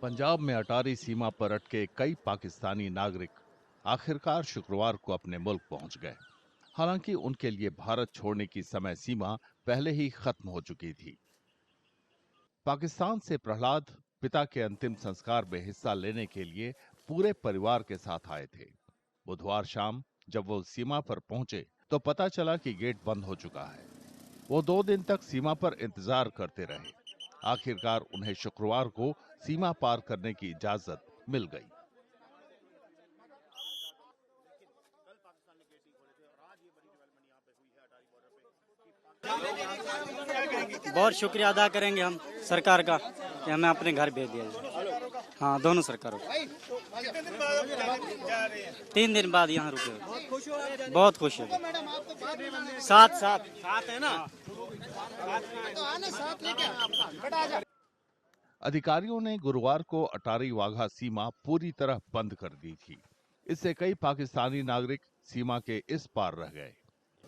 पंजाब में अटारी सीमा पर अटके कई पाकिस्तानी नागरिक आखिरकार शुक्रवार को अपने मुल्क पहुंच गए। हालांकि उनके लिए भारत छोड़ने की समय सीमा पहले ही खत्म हो चुकी थी। पाकिस्तान से प्रहलाद पिता के अंतिम संस्कार में हिस्सा लेने के लिए पूरे परिवार के साथ आए थे। बुधवार शाम जब वो सीमा पर पहुंचे तो पता चला कि गेट बंद हो चुका है। वो 2 दिन तक सीमा पर इंतजार करते रहे। आखिरकार उन्हें शुक्रवार को सीमा पार करने की इजाजत मिल गई। बहुत शुक्रिया अदा करेंगे हम सरकार का कि हमें अपने घर भेज दिया जाए। हाँ, दोनों सरकारों को। 3 दिन बाद यहाँ रुके। बहुत खुश है। साथ है ना। अधिकारियों ने गुरुवार को अटारी वाघा सीमा पूरी तरह बंद कर दी थी। इससे कई पाकिस्तानी नागरिक सीमा के इस पार रह गए।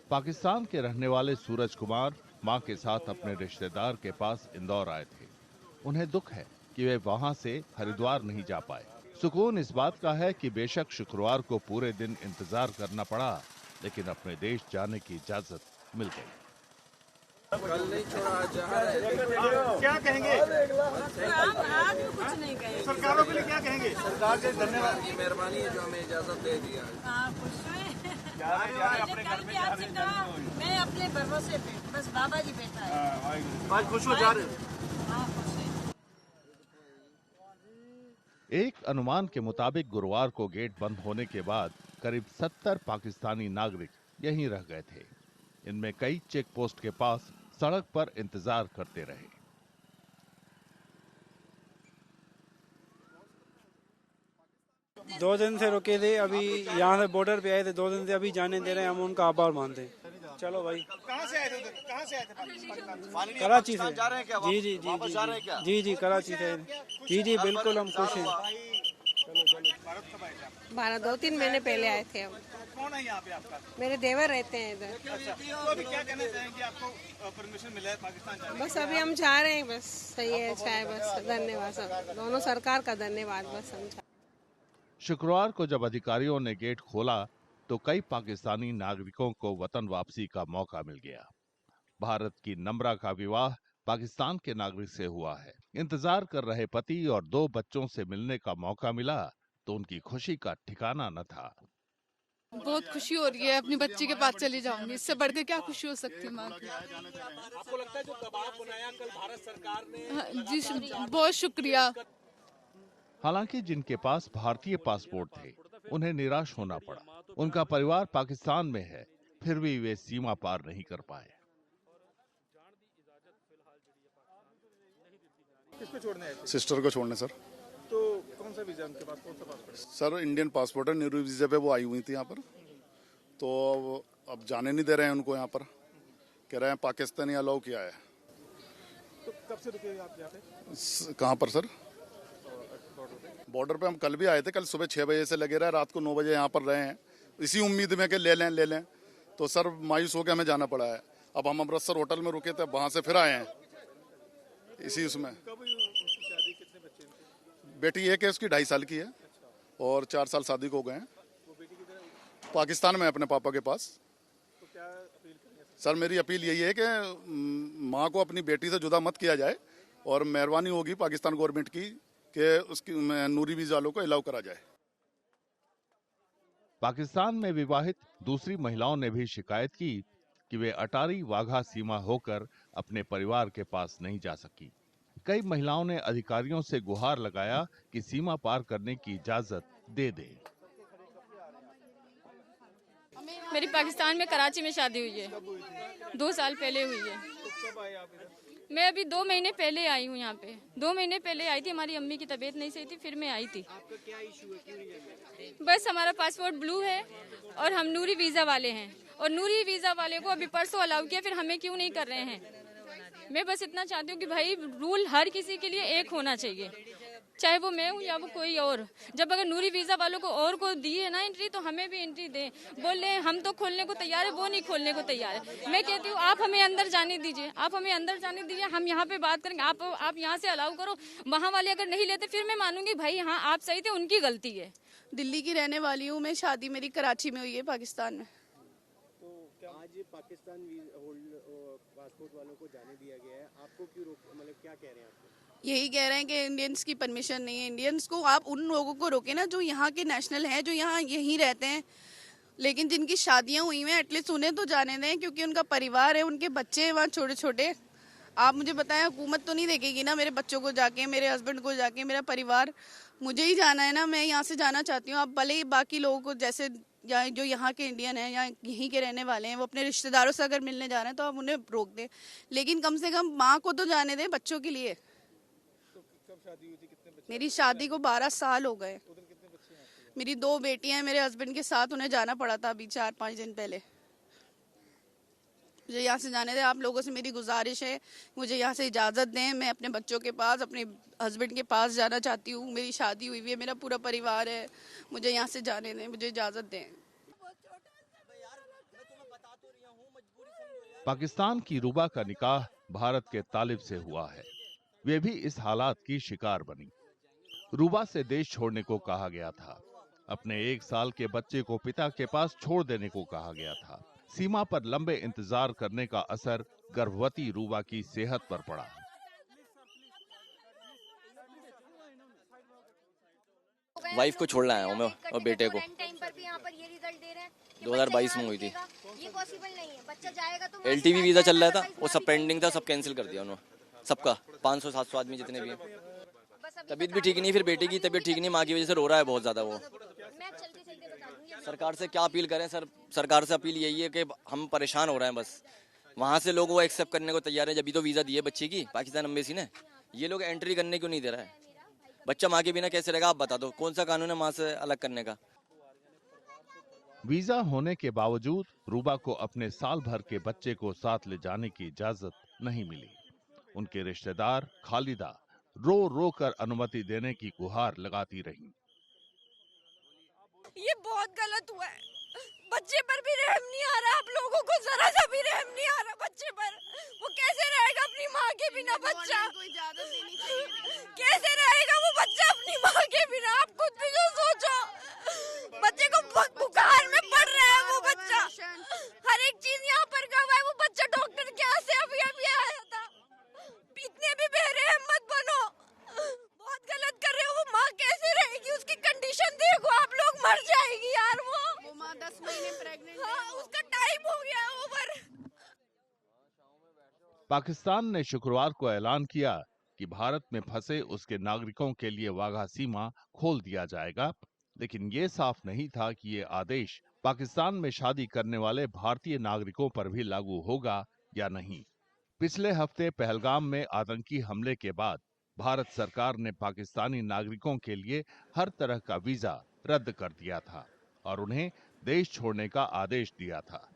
पाकिस्तान के रहने वाले सूरज कुमार मां के साथ अपने रिश्तेदार के पास इंदौर आए थे। उन्हें दुख है कि वे वहां से हरिद्वार नहीं जा पाए। सुकून इस बात का है कि बेशक शुक्रवार को पूरे दिन इंतजार करना पड़ा, लेकिन अपने देश जाने की इजाजत मिल गई। कल नहीं छोड़ा जा रहे क्या कहेंगे? आज भी कुछ नहीं कहेंगे। सरकारों के लिए क्या कहेंगे? सरकार के धन्यवाद की मेहरबानी है जो हमें इजाजत दे दिया। अपने घर में जा रहे हैं। मैं अपने भरोसे पे बस बाबा जी बेटा है। आज खुश हो जा रहे हैं। हाँ, खुश है। एक अनुमान के मुताबिक गुरुवार को गेट बंद होने के बाद करीब 70 पाकिस्तानी नागरिक यहीं रह गए थे। इनमें कई चेक पोस्ट के पास सड़क पर इंतजार करते रहे। दो दिन से रुके थे, अभी यहाँ से बॉर्डर पे आए थे। 2 दिन से अभी जाने दे रहे हैं, हम उनका आभार मानते हैं। चलो भाई। कहाँ से आए थे? कहाँ से आए थे? कराची से। जा रहे हैं क्या? जी जी जी वापस जा रहे हैं क्या? जी जी कराची से। जी जी बिल्कुल, हम खुश हैं। भारत 2-3 महीने पहले आए थे हम। कौन है यहाँ पे आपका? मेरे देवर रहते हैं इधर। अच्छा, तो अभी क्या कहना चाहेंगे? आपको परमिशन मिला है पाकिस्तान जाने बस अभी हम जा रहे हैं, बस सही है, अच्छा है, बस धन्यवाद सब दोनों सरकार का धन्यवाद। बस हम शुक्रवार को जब अधिकारियों ने गेट खोला तो कई पाकिस्तानी नागरिकों को वतन वापसी का मौका मिल गया। भारत की नम्रा का विवाह पाकिस्तान के नागरिक से हुआ है। इंतजार कर रहे पति और 2 बच्चों से मिलने का मौका मिला तो उनकी खुशी का ठिकाना न था। बहुत खुशी हो रही है, अपनी बच्ची के पास चली जाऊंगी। इससे बढ़ के क्या खुशी हो सकती है माँ की। आपको लगता है जो दबाव बनाया कल भारत सरकार ने? जी बहुत शुक्रिया। हालांकि जिनके पास भारतीय पासपोर्ट थे उन्हें निराश होना पड़ा। उनका परिवार पाकिस्तान में है, फिर भी वे सीमा पार नहीं कर पाए। किसको छोड़ने आए थे? सिस्टर को छोड़ने सर। तो कौन सा वीजा उनके पास? कौन सा पासपोर्ट? सर इंडियन पासपोर्ट है, नेहरू वीजा पे वो आई हुई थी यहाँ पर। तो अब जाने नहीं दे रहे हैं उनको यहाँ पर। कह रहे हैं पाकिस्तानी अलाउ किया है। तो कब से रुके आप यहाँ पे? कहाँ पर सर? बॉर्डर पे हम कल भी आए थे। कल सुबह 6 बजे से लगे रहे, रात को 9 बजे यहाँ पर रहे हैं, इसी उम्मीद में कि ले लें। तो सर मायूस होकर हमें जाना पड़ा है। अब हम अमृतसर होटल में रुके थे, वहां से फिर आए हैं इसी उसमें। कब हुई उनकी शादी? कितने बच्चे हैं? बेटी एक है, उसकी 2.5 साल की है और 4 साल शादी को हो गए हैं। वो बेटी किधर है? पाकिस्तान में अपने पापा के पास। तो क्या अपील करेंगे? सर मेरी अपील यही है कि माँ को अपनी बेटी से जुदा मत किया जाए और मेहरबानी होगी पाकिस्तान गवर्नमेंट की कि उसकी नूरी वीजा वालों को अलाउ करा जाए। पाकिस्तान में विवाहित दूसरी महिलाओं ने भी शिकायत की कि वे अटारी वाघा सीमा होकर अपने परिवार के पास नहीं जा सकी। कई महिलाओं ने अधिकारियों से गुहार लगाया कि सीमा पार करने की इजाजत दे दे। मेरी पाकिस्तान में कराची में शादी हुई है। 2 साल पहले हुई है। कब आए आप इधर? मैं अभी 2 महीने पहले आई हूँ यहाँ पे। 2 महीने पहले आई थी, हमारी अम्मी की तबीयत नहीं सही थी, फिर मैं आई थी। आपका क्या इशू है? क्यों नहीं आए? बस हमारा पासपोर्ट ब्लू है और हम नूरी वीजा वाले हैं, और नूरी वीजा वाले को अभी परसों अलाउ किया, फिर हमें क्यों नहीं कर रहे हैं? मैं बस इतना चाहती हूँ कि भाई रूल हर किसी के लिए एक होना चाहिए, चाहे वो मैं हूँ या वो कोई और। जब अगर नूरी वीजा वालों को और को दी है ना एंट्री, तो हमें भी एंट्री दें। बोल रहे हैं हम तो खोलने को तैयार है, वो नहीं खोलने को तैयार है। मैं कहती हूँ आप हमें अंदर जाने दीजिए, आप हमें अंदर जाने दीजिए, हम यहाँ पे बात करेंगे। आप यहाँ से अलाउ करो, वहाँ वाले अगर नहीं लेते फिर मैं मानूंगी भाई हाँ आप सही थे, उनकी गलती है। दिल्ली की रहने वाली हूँ मैं, शादी मेरी कराची में हुई है, पाकिस्तान में। तो क्या आज पाकिस्तान पासपोर्ट वालों को जाने दिया गया है, आपको क्यों मतलब क्या कह रहे हैं आप? यही कह रहे हैं कि इंडियंस की परमिशन नहीं है। इंडियंस को आप उन लोगों को रोके ना जो यहाँ के नेशनल हैं, जो यहाँ यहीं रहते हैं, लेकिन जिनकी शादियाँ हुई हैं एटलीस्ट उन्हें तो जाने दें, क्योंकि उनका परिवार है, उनके बच्चे हैं वहाँ छोटे छोटे। आप मुझे बताएं, हुकूमत तो नहीं देखेगी ना मेरे बच्चों को जाके, मेरे हस्बैंड को जाके, मेरा परिवार, मुझे ही जाना है ना। मैं यहाँ से जाना चाहती हूँ। आप भले ही बाकी लोगों को जैसे या जो यहाँ के इंडियन हैं या यहीं के रहने वाले हैं, वो अपने रिश्तेदारों से अगर मिलने जा रहे हैं तो आप उन्हें रोक दें, लेकिन कम से कम माँ को तो जाने दें बच्चों के लिए। कब शादी हुई थी, कितने बच्चे? मेरी शादी को 12 साल हो गए। मेरी 2 बेटियां हैं, मेरे हस्बैंड के साथ उन्हें जाना पड़ा था अभी 4-5 दिन पहले। मुझे यहाँ से जाने दें। आप लोगों से मेरी गुजारिश है, मुझे यहाँ से इजाज़त दें। मैं अपने बच्चों के पास, अपने हस्बैंड के पास जाना चाहती हूँ। मेरी शादी हुई हुई है, मेरा पूरा परिवार है, मुझे यहाँ से जाने दें, मुझे इजाज़त दें। पाकिस्तान की रूबा का निकाह भारत के तालिब से हुआ है। वे भी इस हालात की शिकार बनी। रूबा से देश छोड़ने को कहा गया था। अपने 1 साल के बच्चे को पिता के पास छोड़ देने को कहा गया था। सीमा पर लंबे इंतजार करने का असर गर्भवती रूबा की सेहत पर पड़ा। वाइफ को छोड़ना आया हूँ मैं और बेटे को। 2022 में हुई थी। LTV वीजा चल रहा था, वो सब पेंडिंग था, सब कैंसिल कर दिया उन्होंने, सबका 500-700 आदमी जितने भी हैं। तबीयत भी ठीक नहीं, फिर बेटे की तबीयत ठीक नहीं, माँ की वजह से रो रहा है बहुत ज्यादा वो। सरकार से क्या अपील करें सर? सरकार से अपील यही है कि हम परेशान हो रहे हैं बस। वहाँ से लोग वो एक्सेप्ट करने को तैयार है, जब भी तो वीजा दिए बच्चे की पाकिस्तान एम्बेसी ने, ये लोग एंट्री करने क्यों नहीं दे रहा है? बच्चा माँ के बिना कैसे रहेगा? आप बता दो, कौन सा कानून है माँ से अलग करने का? वीजा होने के बावजूद रूबा को अपने साल भर के बच्चे को साथ ले जाने की इजाजत नहीं मिली। उनके रिश्तेदार खालिदा रो रो कर अनुमति देने की गुहार लगाती रही। ये बहुत गलत हुआ है, बच्चे पर भी रहम नहीं आ रहा। आप लोगों को जरा सा भी रहम नहीं आ रहा बच्चे पर। वो कैसे रहेगा अपनी माँ के बिना बच्चा? कैसे रहेगा वो बच्चा अपनी माँ के बिना? आप खुद भी जो सोचो, बच्चे को बुखार में पड़ रहा है वो बच्चा, हर एक चीज यहाँ पर गवा है। वो बच्चा डॉक्टर के यहाँ से अभी आया था। इतने भी बेरहम मत बनो, बहुत गलत कर रहे हो। वो माँ कैसे रहेगी? उसकी कंडीशन देखो आप लोग, मर जाएगी यार वो माँ 10 महीने प्रेग्नेंट है। हाँ, उसका टाइम हो गया ओवर। पाकिस्तान ने शुक्रवार को ऐलान किया कि भारत में फंसे उसके नागरिकों के लिए वाघा सीमा खोल दिया जाएगा, लेकिन ये साफ नहीं था कि ये आदेश पाकिस्तान में शादी करने वाले भारतीय नागरिकों पर भी लागू होगा या नहीं। पिछले हफ्ते पहलगाम में आतंकी हमले के बाद भारत सरकार ने पाकिस्तानी नागरिकों के लिए हर तरह का वीजा रद्द कर दिया था और उन्हें देश छोड़ने का आदेश दिया था।